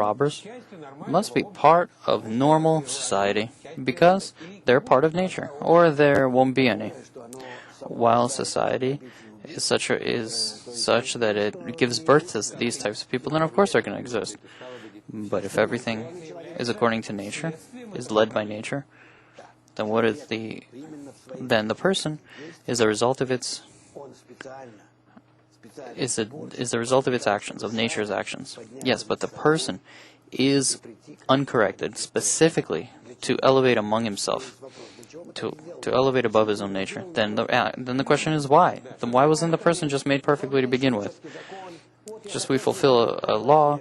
robbers must be part of normal society because they're part of nature, or there won't be any. While society is such that it gives birth to these types of people, then of course they're going to exist. But if everything is according to nature, is led by nature, then then the person is a result of its the result of its actions, of nature's actions. Yes, but the person is uncorrected specifically to elevate among himself, to elevate above his own nature. Then the question is why? Then why wasn't the person just made perfectly to begin with? Just we fulfill a law.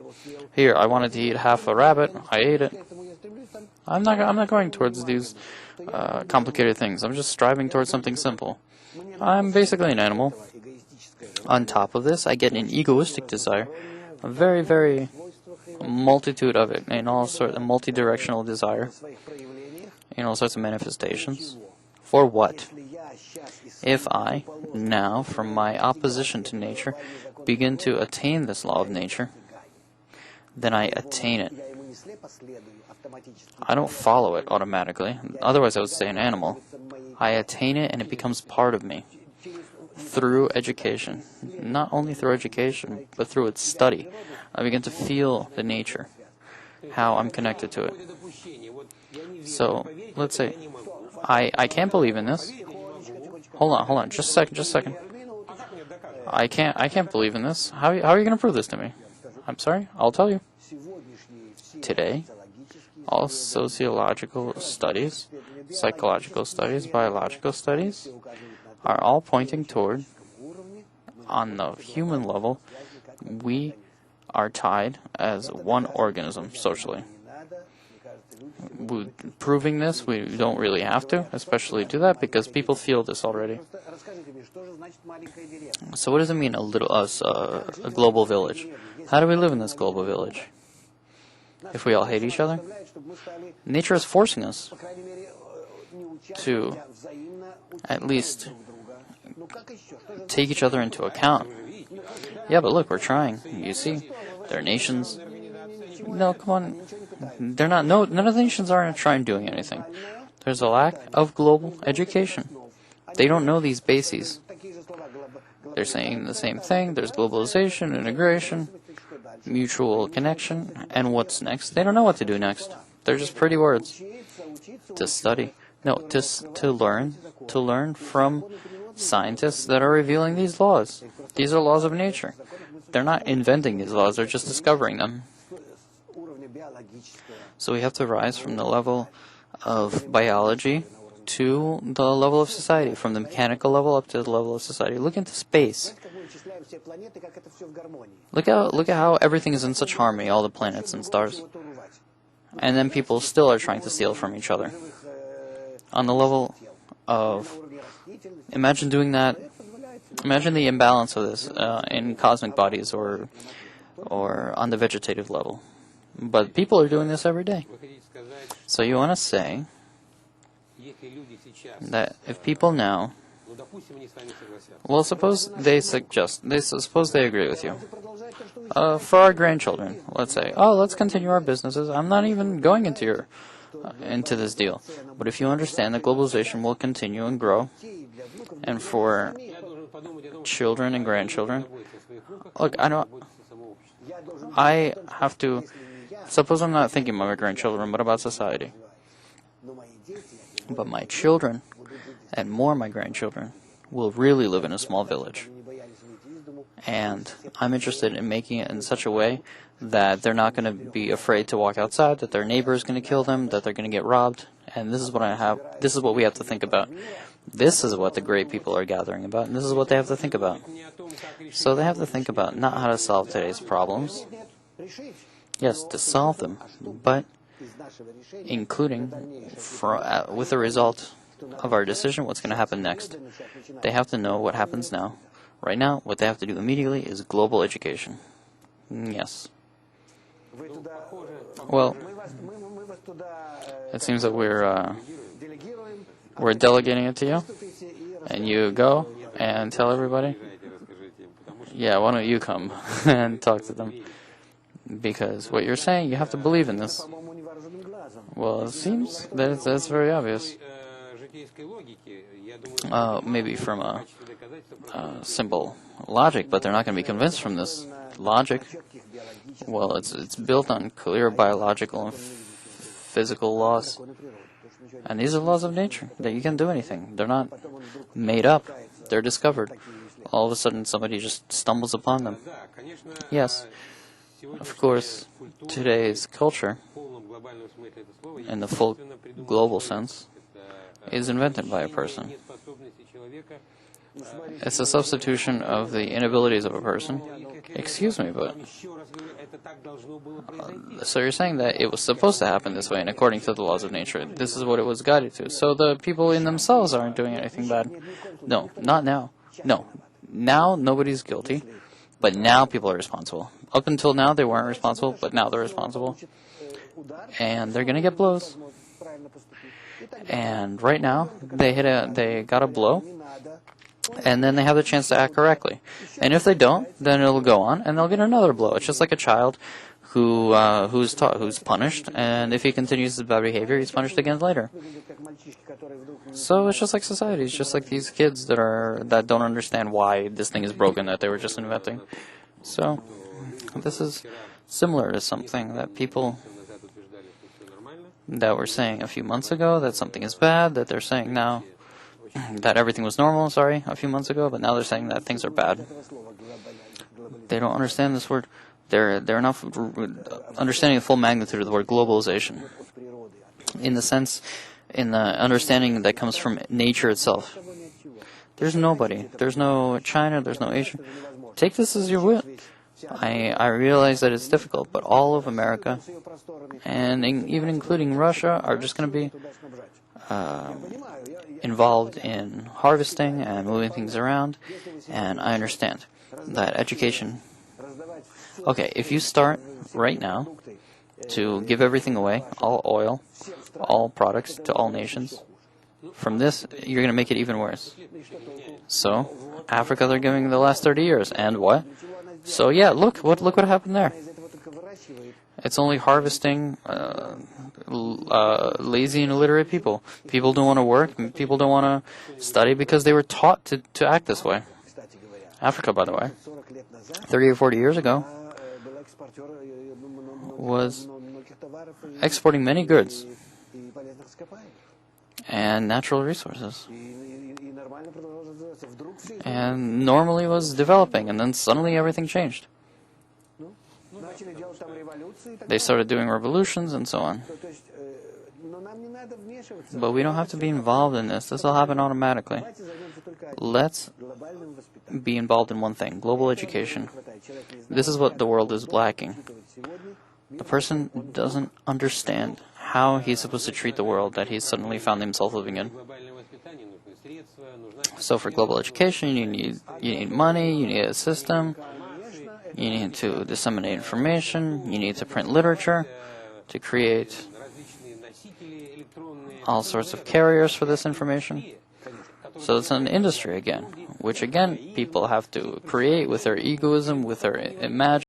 Here, I wanted to eat half a rabbit. I ate it. I'm not going towards these complicated things. I'm just striving towards something simple. I'm basically an animal. On top of this, I get an egoistic desire, a very, very multitude of it, in all sorts of multi-directional desire, in all sorts of manifestations. For what? If I, now, from my opposition to nature, begin to attain this law of nature, then I attain it. I don't follow it automatically. Otherwise, I would say an animal. I attain it, and it becomes part of me through education. Not only through education, but through its study. I begin to feel the nature, how I'm connected to it. So, let's say, I can't believe in this. Hold on, just a second. I can't believe in this. How are you going to prove this to me? I'm sorry, I'll tell you. Today, all sociological studies, psychological studies, biological studies are all pointing toward, on the human level, we are tied as one organism socially. Proving this, we don't really have to, especially do that, because people feel this already. So what does it mean, a global village? How do we live in this global village? If we all hate each other? Nature is forcing us to at least take each other into account. Yeah, but look, we're trying. You see, there are nations. No, come on. They're not. No, none of the nations aren't trying doing anything. There's a lack of global education. They don't know these bases. They're saying the same thing. There's globalization, integration, mutual connection, and what's next? They don't know what to do next. They're just pretty words. To study. No, to learn from scientists that are revealing these laws. These are laws of nature. They're not inventing these laws, they're just discovering them. So we have to rise from the level of biology to the level of society, from the mechanical level up to the level of society. Look into space. Look at how everything is in such harmony, all the planets and stars. And then people still are trying to steal from each other. On the level of, imagine doing that, imagine the imbalance of this in cosmic bodies or on the vegetative level. But people are doing this every day. So you want to say that if people now, well, suppose they agree with you. For our grandchildren, let's say, let's continue our businesses. I'm not even going into this deal. But if you understand that globalization will continue and grow, and for children and grandchildren, look, I have to, suppose I'm not thinking about my grandchildren, but about society. But my children, and more my grandchildren, will really live in a small village. And I'm interested in making it in such a way that they're not going to be afraid to walk outside, that their neighbor is going to kill them, that they're going to get robbed. And this is what we have to think about. This is what the great people are gathering about, and this is what they have to think about. So they have to think about not how to solve today's problems. Yes, to solve them, but including with the result of our decision, what's going to happen next. They have to know what happens now. Right now, what they have to do immediately is global education. Yes. Well, it seems that we're delegating it to you, and you go and tell everybody. Yeah, why don't you come and talk to them? Because what you're saying, you have to believe in this. Well, it seems that that's very obvious. Maybe from a simple logic, but they're not going to be convinced from this logic. Well, it's built on clear biological and physical laws. And these are laws of nature, that you can't do anything. They're not made up. They're discovered. All of a sudden, somebody just stumbles upon them. Yes, of course, today's culture, in the full global sense, is invented by a person. It's a substitution of the inabilities of a person. Excuse me, but... So you're saying that it was supposed to happen this way, and according to the laws of nature, this is what it was guided to. So the people in themselves aren't doing anything bad. No, not now. No. Now nobody's guilty, but now people are responsible. Up until now they weren't responsible, but now they're responsible. And they're going to get blows. And right now, they got a blow, and then they have the chance to act correctly. And if they don't, then it'll go on, and they'll get another blow. It's just like a child who's punished, and if he continues his bad behavior, he's punished again later. So it's just like society. It's just like these kids that don't understand why this thing is broken that they were just inventing. So this is similar to something that people that were saying a few months ago that something is bad, that they're saying now that everything was normal, a few months ago, but now they're saying that things are bad. They don't understand this word. They're not understanding the full magnitude of the word globalization, in the understanding that comes from nature itself. There's nobody. There's no China. There's no Asia. Take this as your will. I realize that it's difficult, but all of America, and even including Russia, are just going to be involved in harvesting and moving things around, and I understand that education... Okay, if you start right now to give everything away, all oil, all products to all nations, from this, you're going to make it even worse. So, Africa, they're giving the last 30 years, and what? So yeah, look what happened there. It's only harvesting lazy and illiterate people. People don't want to work, and people don't want to study because they were taught to act this way. Africa, by the way, 30 or 40 years ago, was exporting many goods and natural resources, and normally was developing, and then suddenly everything changed. They started doing revolutions and so on. But we don't have to be involved in this. This will happen automatically. Let's be involved in one thing, global education. This is what the world is lacking. The person doesn't understand how he's supposed to treat the world that he's suddenly found himself living in. So for global education, you need money, you need a system, you need to disseminate information, you need to print literature, to create all sorts of carriers for this information. So it's an industry again, which again people have to create with their egoism, with their imagination.